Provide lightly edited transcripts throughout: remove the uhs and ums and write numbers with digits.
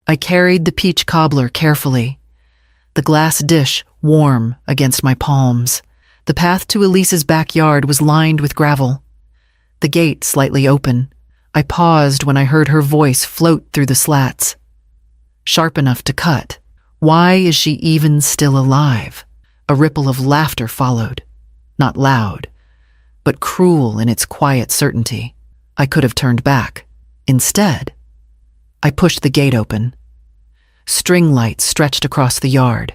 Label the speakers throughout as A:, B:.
A: I carried the peach cobbler carefully, the glass dish warm against my palms. The path to Elise's backyard was lined with gravel, the gate slightly open. I paused when I heard her voice float through the slats. Sharp enough to cut. Why is she even still alive? A ripple of laughter followed. Not loud, but cruel in its quiet certainty. I could have turned back. Instead, I pushed the gate open. String lights stretched across the yard.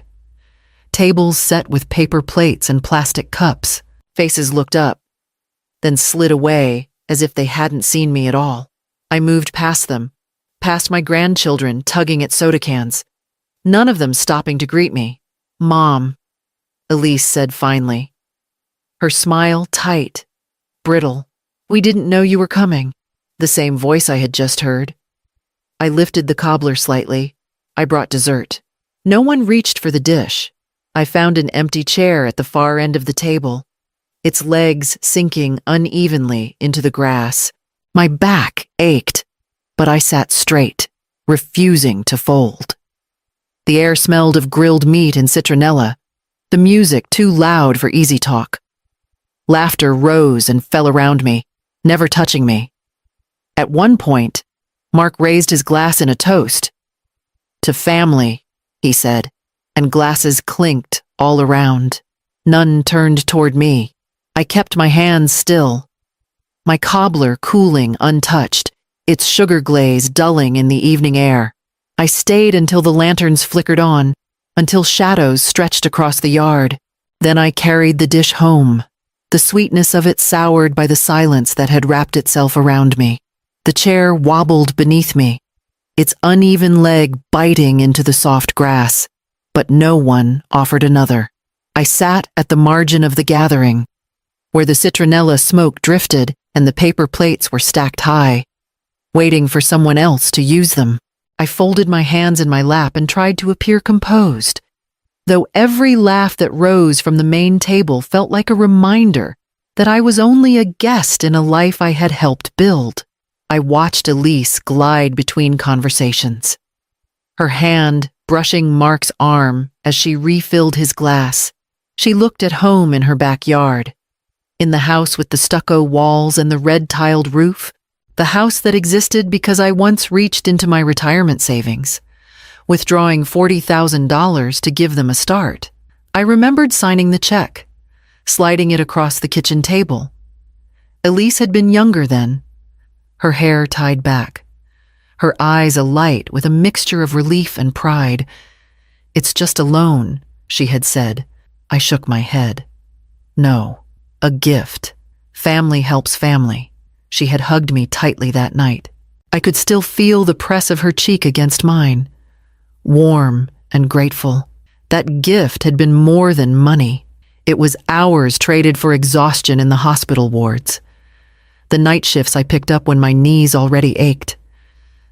A: Tables set with paper plates and plastic cups. Faces looked up, then slid away as if they hadn't seen me at all. I moved past them, past my grandchildren tugging at soda cans, none of them stopping to greet me. "Mom," Elise said finally, her smile tight, brittle. "We didn't know you were coming." The same voice I had just heard. I lifted the cobbler slightly. I brought dessert. No one reached for the dish. I found an empty chair at the far end of the table, its legs sinking unevenly into the grass. My back ached, but I sat straight, refusing to fold. The air smelled of grilled meat and citronella, the music too loud for easy talk. Laughter rose and fell around me, never touching me. At one point, Mark raised his glass in a toast. "To family," he said, and glasses clinked all around. None turned toward me. I kept my hands still, my cobbler cooling untouched, its sugar glaze dulling in the evening air. I stayed until the lanterns flickered on, until shadows stretched across the yard. Then I carried the dish home, the sweetness of it soured by the silence that had wrapped itself around me. The chair wobbled beneath me, its uneven leg biting into the soft grass, but no one offered another. I sat at the margin of the gathering, where the citronella smoke drifted and the paper plates were stacked high, waiting for someone else to use them. I folded my hands in my lap and tried to appear composed, though every laugh that rose from the main table felt like a reminder that I was only a guest in a life I had helped build. I watched Elise glide between conversations, her hand brushing Mark's arm as she refilled his glass. She looked at home in her backyard, in the house with the stucco walls and the red-tiled roof, the house that existed because I once reached into my retirement savings, withdrawing $40,000 to give them a start. I remembered signing the check, sliding it across the kitchen table. Elise had been younger then, her hair tied back, her eyes alight with a mixture of relief and pride. "It's just a loan," she had said. I shook my head. "No, a gift. Family helps family." She had hugged me tightly that night. I could still feel the press of her cheek against mine, warm and grateful. That gift had been more than money. It was hours traded for exhaustion in the hospital wards, the night shifts I picked up when my knees already ached,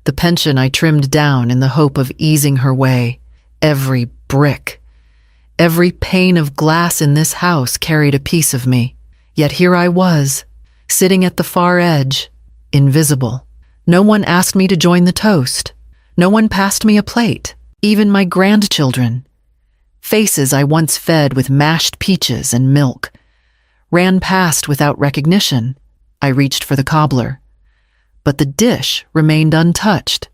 A: the pension I trimmed down in the hope of easing her way. Every brick, every pane of glass in this house carried a piece of me. Yet here I was, sitting at the far edge, invisible. No one asked me to join the toast. No one passed me a plate, even my grandchildren. Faces I once fed with mashed peaches and milk ran past without recognition. I reached for the cobbler, but the dish remained untouched,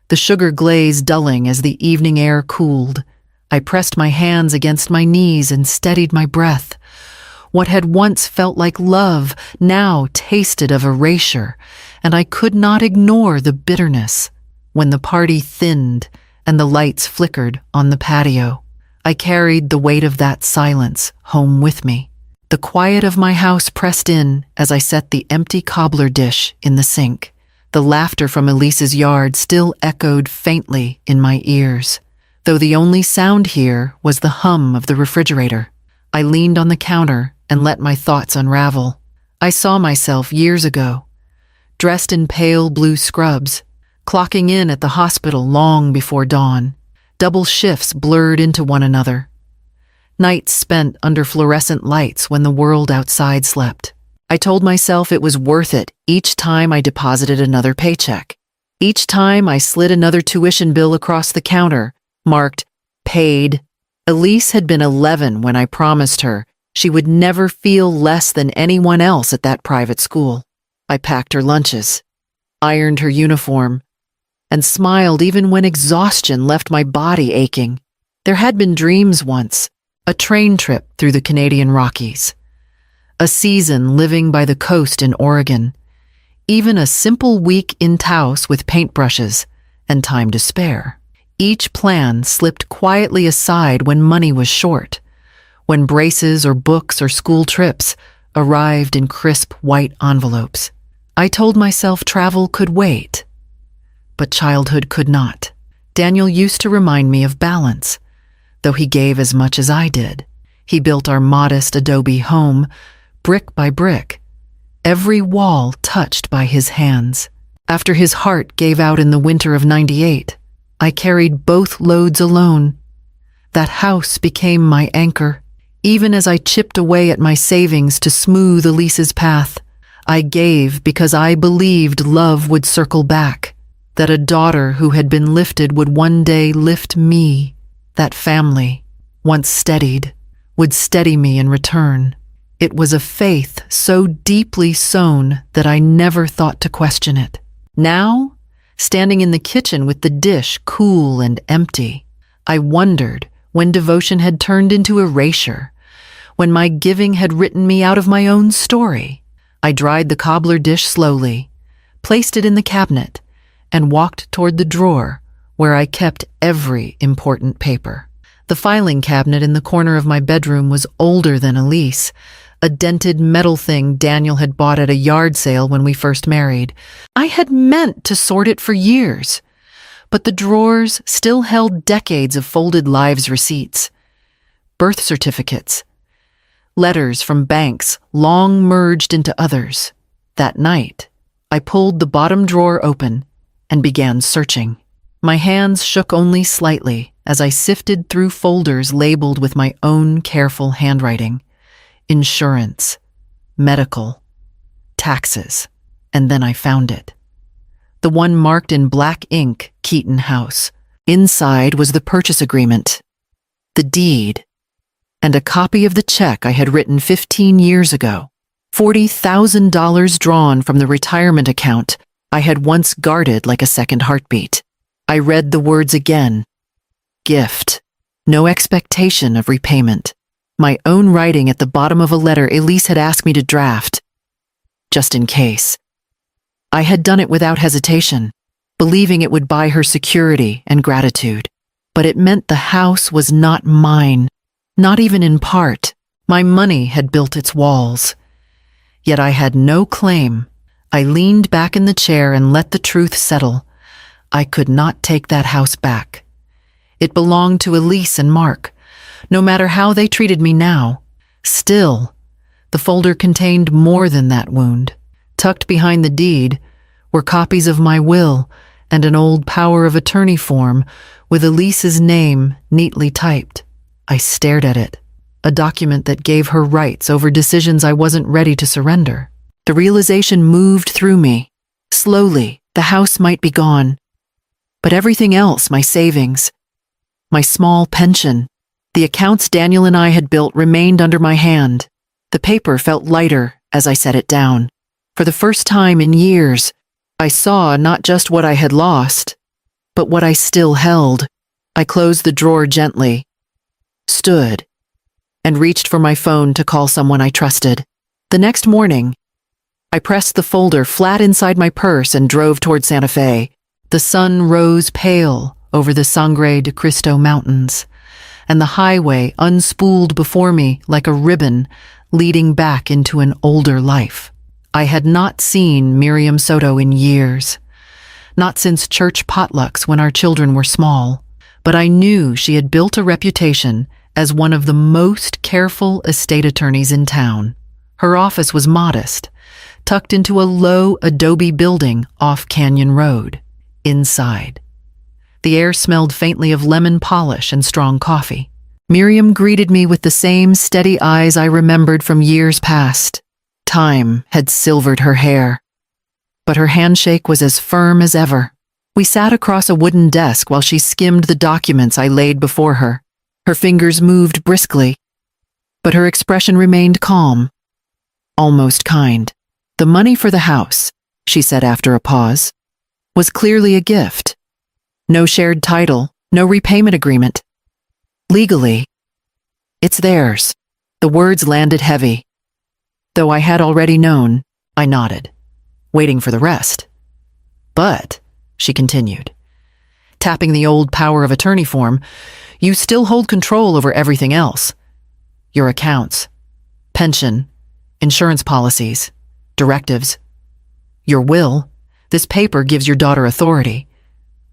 A: the sugar glaze dulling as the evening air cooled. I pressed my hands against my knees and steadied my breath. What had once felt like love now tasted of erasure, and I could not ignore the bitterness. When the party thinned and the lights flickered on the patio, I carried the weight of that silence home with me. The quiet of my house pressed in as I set the empty cobbler dish in the sink. The laughter from Elise's yard still echoed faintly in my ears, though the only sound here was the hum of the refrigerator. I leaned on the counter and let my thoughts unravel. I saw myself years ago, dressed in pale blue scrubs, clocking in at the hospital long before dawn. Double shifts blurred into one another. Nights spent under fluorescent lights when the world outside slept. I told myself it was worth it each time I deposited another paycheck. Each time I slid another tuition bill across the counter, marked paid. Elise had been 11 when I promised her she would never feel less than anyone else at that private school. I packed her lunches, ironed her uniform, and smiled even when exhaustion left my body aching. There had been dreams once, a train trip through the Canadian Rockies, a season living by the coast in Oregon, even a simple week in Taos with paintbrushes and time to spare. Each plan slipped quietly aside when money was short, when braces or books or school trips arrived in crisp white envelopes. I told myself travel could wait, but childhood could not. Daniel used to remind me of balance, though he gave as much as I did. He built our modest adobe home, brick by brick, every wall touched by his hands. After his heart gave out in the winter of '98, I carried both loads alone. That house became my anchor. Even as I chipped away at my savings to smooth Elise's path, I gave because I believed love would circle back, that a daughter who had been lifted would one day lift me. That family, once steadied, would steady me in return. It was a faith so deeply sown that I never thought to question it. Now, standing in the kitchen with the dish cool and empty, I wondered when devotion had turned into erasure, when my giving had written me out of my own story. I dried the cobbler dish slowly, placed it in the cabinet, and walked toward the drawer where I kept every important paper. The filing cabinet in the corner of my bedroom was older than Elise, a dented metal thing Daniel had bought at a yard sale when we first married. I had meant to sort it for years, but the drawers still held decades of folded lives receipts, birth certificates, letters from banks long merged into others. That night, I pulled the bottom drawer open and began searching. My hands shook only slightly as I sifted through folders labeled with my own careful handwriting. Insurance, medical, taxes, and then I found it. The one marked in black ink, Keaton House. Inside was the purchase agreement, the deed, and a copy of the check I had written 15 years ago. $40,000 drawn from the retirement account I had once guarded like a second heartbeat. I read the words again. Gift. No expectation of repayment. My own writing at the bottom of a letter Elise had asked me to draft, just in case. I had done it without hesitation, believing it would buy her security and gratitude. But it meant the house was not mine, not even in part. My money had built its walls. Yet I had no claim. I leaned back in the chair and let the truth settle. I could not take that house back. It belonged to Elise and Mark, no matter how they treated me now. Still, the folder contained more than that wound. Tucked behind the deed were copies of my will and an old power of attorney form with Elise's name neatly typed. I stared at it, a document that gave her rights over decisions I wasn't ready to surrender. The realization moved through me. Slowly, the house might be gone, but everything else, my savings, my small pension, the accounts Daniel and I had built remained under my hand. The paper felt lighter as I set it down. For the first time in years, I saw not just what I had lost, but what I still held. I closed the drawer gently, stood, and reached for my phone to call someone I trusted. The next morning, I pressed the folder flat inside my purse and drove toward Santa Fe. The sun rose pale over the Sangre de Cristo Mountains, and the highway unspooled before me like a ribbon leading back into an older life. I had not seen Miriam Soto in years, not since church potlucks when our children were small, but I knew she had built a reputation as one of the most careful estate attorneys in town. Her office was modest, tucked into a low adobe building off Canyon Road. Inside, the air smelled faintly of lemon polish and strong coffee. Miriam greeted me with the same steady eyes I remembered from years past. Time had silvered her hair, but her handshake was as firm as ever. We sat across a wooden desk while she skimmed the documents I laid before her. Her fingers moved briskly, but her expression remained calm, almost kind. The money for the house, she said after a pause, was clearly a gift. No shared title, no repayment agreement. Legally, it's theirs. The words landed heavy. Though I had already known, I nodded, waiting for the rest. But, she continued, tapping the old power of attorney form, you still hold control over everything else. Your accounts, pension, insurance policies, directives. Your will, this paper gives your daughter authority,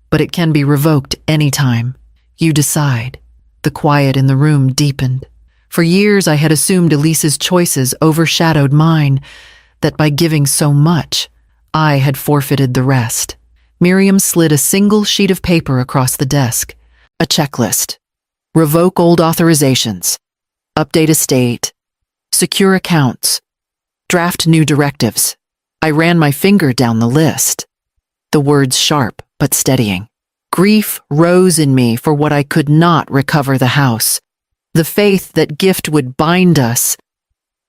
A: but it can be revoked anytime. You decide. The quiet in the room deepened. For years I had assumed Elise's choices overshadowed mine, that by giving so much, I had forfeited the rest. Miriam slid a single sheet of paper across the desk. A checklist. Revoke old authorizations. Update estate. Secure accounts. Draft new directives. I ran my finger down the list. The words sharp but steadying. Grief rose in me for what I could not recover the house. The faith that gift would bind us.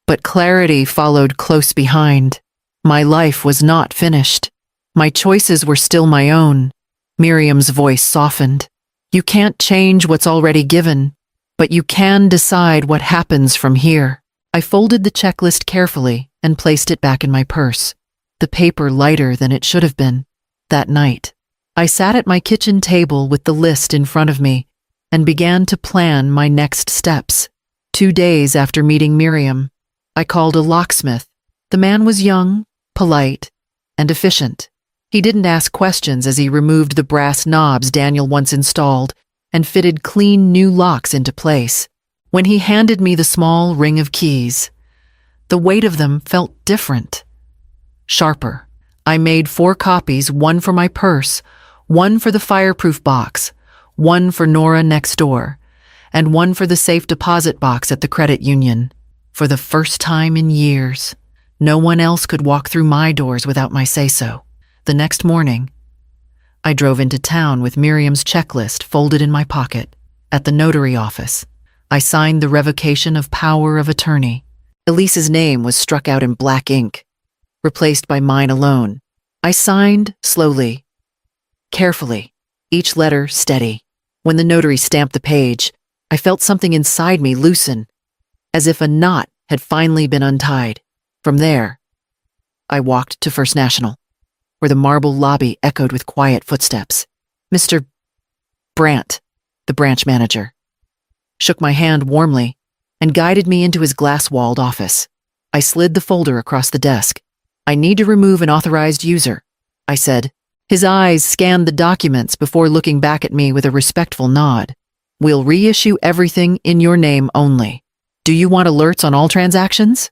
A: But clarity followed close behind. My life was not finished. My choices were still my own. Miriam's voice softened. You can't change what's already given, but you can decide what happens from here. I folded the checklist carefully and placed it back in my purse, the paper lighter than it should have been. That night, I sat at my kitchen table with the list in front of me and began to plan my next steps. 2 days after meeting Miriam, I called a locksmith. The man was young, polite, and efficient. He didn't ask questions as he removed the brass knobs Daniel once installed and fitted clean new locks into place. When he handed me the small ring of keys, the weight of them felt different, sharper. I made 4 copies, one for my purse, one for the fireproof box, one for Nora next door, and one for the safe deposit box at the credit union. For the first time in years, no one else could walk through my doors without my say-so. The next morning, I drove into town with Miriam's checklist folded in my pocket. At the notary office, I signed the revocation of power of attorney. Elise's name was struck out in black ink, replaced by mine alone. I signed slowly, carefully, each letter steady. When the notary stamped the page, I felt something inside me loosen, as if a knot had finally been untied. From there, I walked to First National, where the marble lobby echoed with quiet footsteps. Mr. Brandt, the branch manager, shook my hand warmly and guided me into his glass-walled office. I slid the folder across the desk. I need to remove an authorized user, I said. His eyes scanned the documents before looking back at me with a respectful nod. We'll reissue everything in your name only. Do you want alerts on all transactions?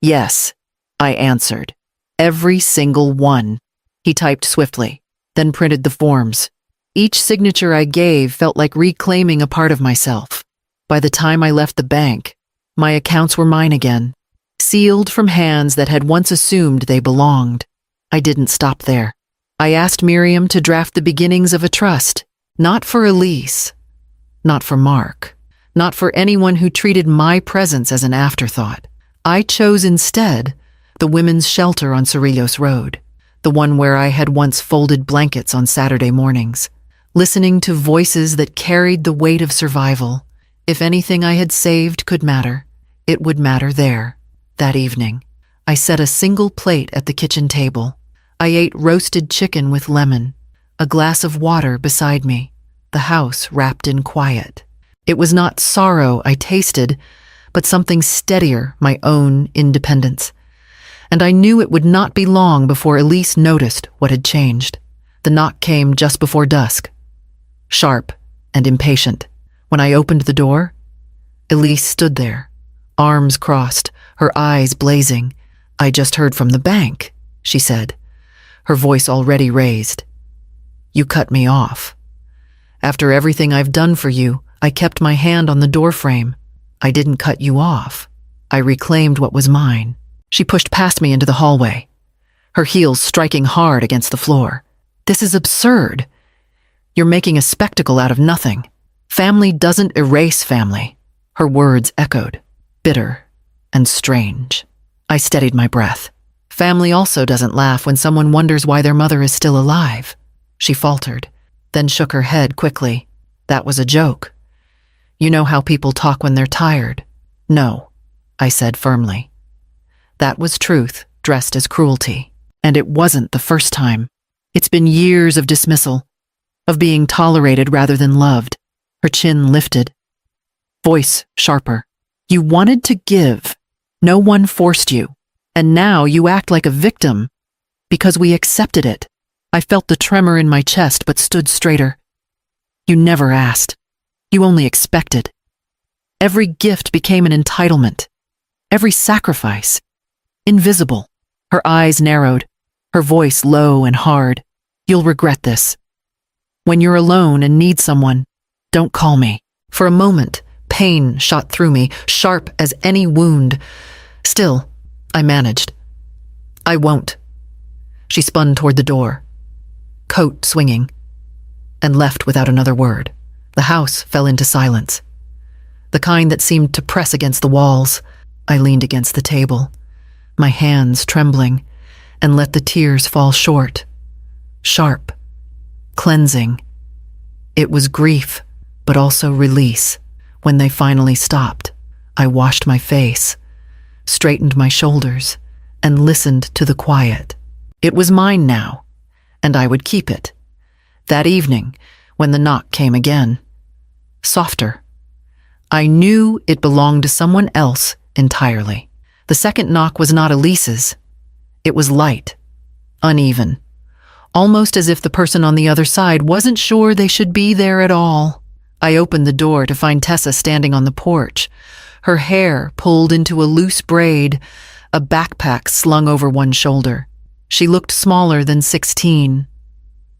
A: Yes, I answered. Every single one. He typed swiftly, then printed the forms. Each signature I gave felt like reclaiming a part of myself. By the time I left the bank, my accounts were mine again, sealed from hands that had once assumed they belonged. I didn't stop there. I asked Miriam to draft the beginnings of a trust, not for Elise, not for Mark, not for anyone who treated my presence as an afterthought. I chose instead the women's shelter on Cerrillos Road, the one where I had once folded blankets on Saturday mornings, listening to voices that carried the weight of survival. If anything I had saved could matter, it would matter there. That evening, I set a single plate at the kitchen table. I ate roasted chicken with lemon, a glass of water beside me, the house wrapped in quiet. It was not sorrow I tasted, but something steadier, my own independence. And I knew it would not be long before Elise noticed what had changed. The knock came just before dusk, sharp and impatient. When I opened the door, Elise stood there, arms crossed, her eyes blazing. I just heard from the bank, she said, her voice already raised. You cut me off. After everything I've done for you, I kept my hand on the doorframe. I didn't cut you off. I reclaimed what was mine. She pushed past me into the hallway, her heels striking hard against the floor. This is absurd. You're making a spectacle out of nothing. Family doesn't erase family. Her words echoed, bitter and strange. I steadied my breath. Family also doesn't laugh when someone wonders why their mother is still alive. She faltered, then shook her head quickly. That was a joke. You know how people talk when they're tired. No, I said firmly. That was truth, dressed as cruelty. And it wasn't the first time. It's been years of dismissal, of being tolerated rather than loved. Her chin lifted. Voice sharper. You wanted to give. No one forced you. And now you act like a victim because we accepted it. I felt the tremor in my chest but stood straighter. You never asked. You only expected. Every gift became an entitlement. Every sacrifice. Invisible. Her eyes narrowed, her voice low and hard. You'll regret this. When you're alone and need someone, don't call me. For a moment, pain shot through me, sharp as any wound. Still, I managed. I won't. She spun toward the door, coat swinging, and left without another word. The house fell into silence, the kind that seemed to press against the walls. I leaned against the table, my hands trembling, and let the tears fall short, sharp, cleansing. It was grief, but also release. When they finally stopped, I washed my face, straightened my shoulders, and listened to the quiet. It was mine now, and I would keep it. That evening, when the knock came again, softer, I knew it belonged to someone else entirely. The second knock was not Elise's. It was light, uneven, almost as if the person on the other side wasn't sure they should be there at all. I opened the door to find Tessa standing on the porch, her hair pulled into a loose braid, a backpack slung over one shoulder. She looked smaller than 16,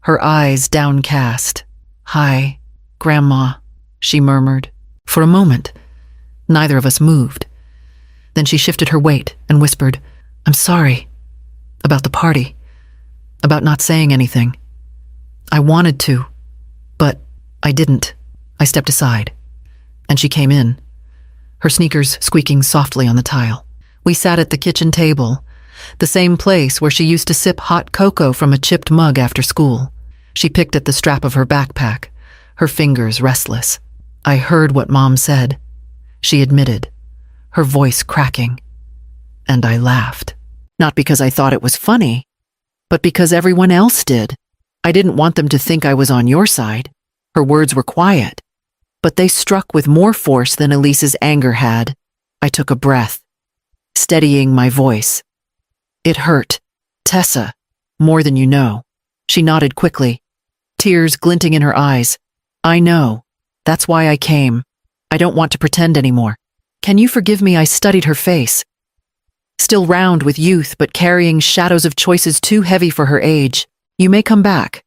A: her eyes downcast. "Hi, Grandma," she murmured. For a moment, neither of us moved. Then she shifted her weight and whispered, "I'm sorry. About the party. About not saying anything. I wanted to, but I didn't." I stepped aside, and she came in, her sneakers squeaking softly on the tile. We sat at the kitchen table, the same place where she used to sip hot cocoa from a chipped mug after school. She picked at the strap of her backpack, her fingers restless. "I heard what Mom said," she admitted, her voice cracking. And I laughed. Not because I thought it was funny, but because everyone else did. I didn't want them to think I was on your side. Her words were quiet, but they struck with more force than Elise's anger had. I took a breath, steadying my voice. "It hurt, Tessa, more than you know." She nodded quickly, tears glinting in her eyes. "I know. That's why I came. I don't want to pretend anymore. Can you forgive me?" I studied her face, still round with youth but carrying shadows of choices too heavy for her age. "You may come back,"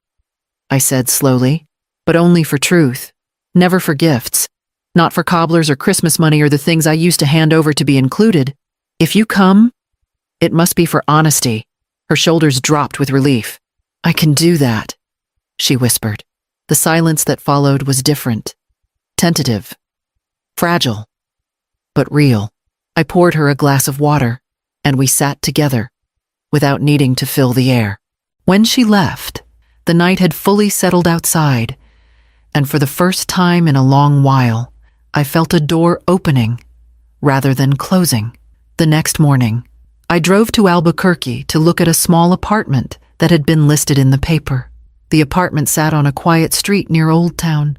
A: I said slowly, "but only for truth. Never for gifts. Not for cobblers or Christmas money or the things I used to hand over to be included. If you come, it must be for honesty." Her shoulders dropped with relief. "I can do that," she whispered. The silence that followed was different, tentative, fragile, but real. I poured her a glass of water, and we sat together, without needing to fill the air. When she left, the night had fully settled outside, and for the first time in a long while, I felt a door opening rather than closing. The next morning, I drove to Albuquerque to look at a small apartment that had been listed in the paper. The apartment sat on a quiet street near Old Town,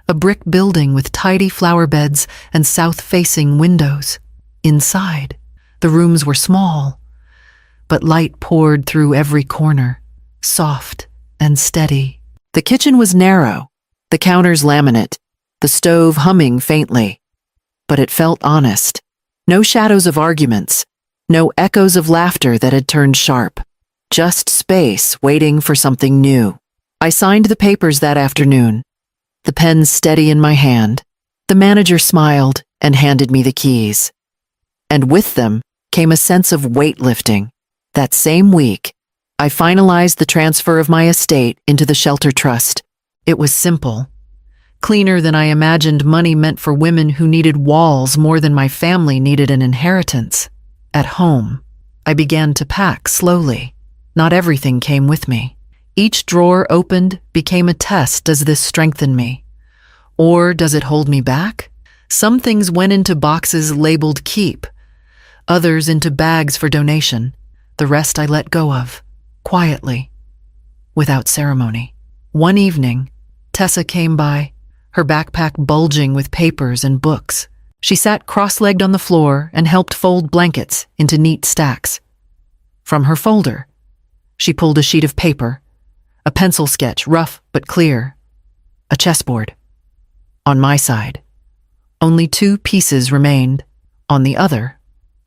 A: a brick building with tidy flower beds and south-facing windows. Inside, the rooms were small, but light poured through every corner, soft and steady. The kitchen was narrow, the counters laminate, the stove humming faintly. But it felt honest. No shadows of arguments, no echoes of laughter that had turned sharp. Just space waiting for something new. I signed the papers that afternoon, the pen steady in my hand. The manager smiled and handed me the keys. And with them came a sense of weight lifting. That same week, I finalized the transfer of my estate into the shelter trust. It was simple. Cleaner than I imagined money meant for women who needed walls more than my family needed an inheritance. At home, I began to pack slowly. Not everything came with me. Each drawer opened became a test. Does this strengthen me? Or does it hold me back? Some things went into boxes labeled keep, others into bags for donation. The rest I let go of, quietly, without ceremony. One evening, Tessa came by, her backpack bulging with papers and books. She sat cross-legged on the floor and helped fold blankets into neat stacks. From her folder, she pulled a sheet of paper, a pencil sketch, rough but clear, a chessboard. On my side, only 2 pieces remained. On the other,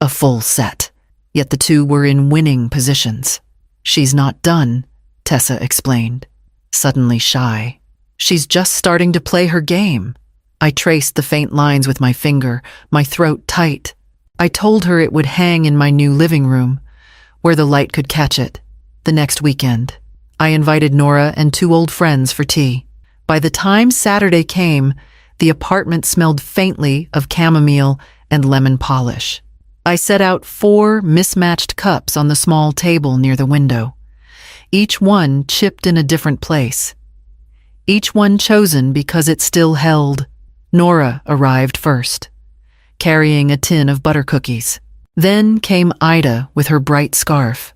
A: a full set. Yet the 2 were in winning positions. She's not done, Tessa explained, suddenly shy. She's just starting to play her game. I traced the faint lines with my finger, my throat tight. I told her it would hang in my new living room, where the light could catch it. The next weekend, I invited Nora and 2 old friends for tea. By the time Saturday came, the apartment smelled faintly of chamomile and lemon polish. I set out 4 mismatched cups on the small table near the window, each one chipped in a different place. Each one chosen because it still held. Nora arrived first, carrying a tin of butter cookies. Then came Ida with her bright scarf.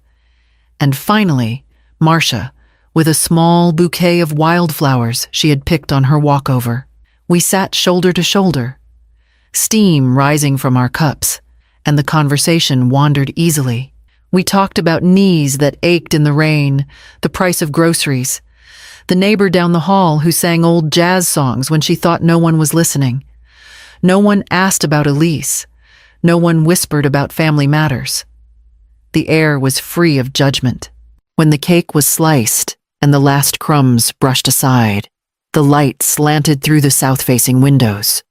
A: And finally, Marcia, with a small bouquet of wildflowers she had picked on her walkover. We sat shoulder to shoulder, steam rising from our cups, and the conversation wandered easily. We talked about knees that ached in the rain, the price of groceries, the neighbor down the hall who sang old jazz songs when she thought no one was listening. No one asked about Elise. No one whispered about family matters. The air was free of judgment. When the cake was sliced and the last crumbs brushed aside, the light slanted through the south-facing windows,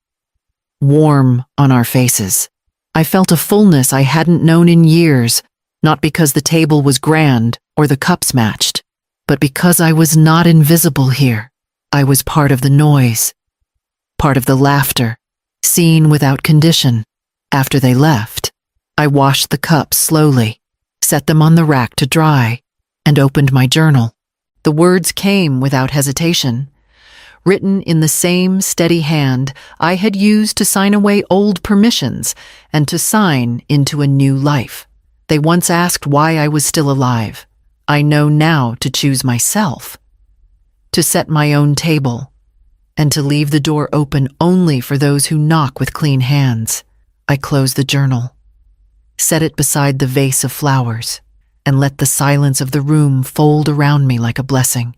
A: warm on our faces. I felt a fullness I hadn't known in years, not because the table was grand or the cups matched, but because I was not invisible here. I was part of the noise, part of the laughter, seen without condition. After they left, I washed the cups slowly, set them on the rack to dry, and opened my journal. The words came without hesitation, written in the same steady hand I had used to sign away old permissions and to sign into a new life. They once asked why I was still alive. I know now to choose myself, to set my own table, and to leave the door open only for those who knock with clean hands. I closed the journal, set it beside the vase of flowers, and let the silence of the room fold around me like a blessing.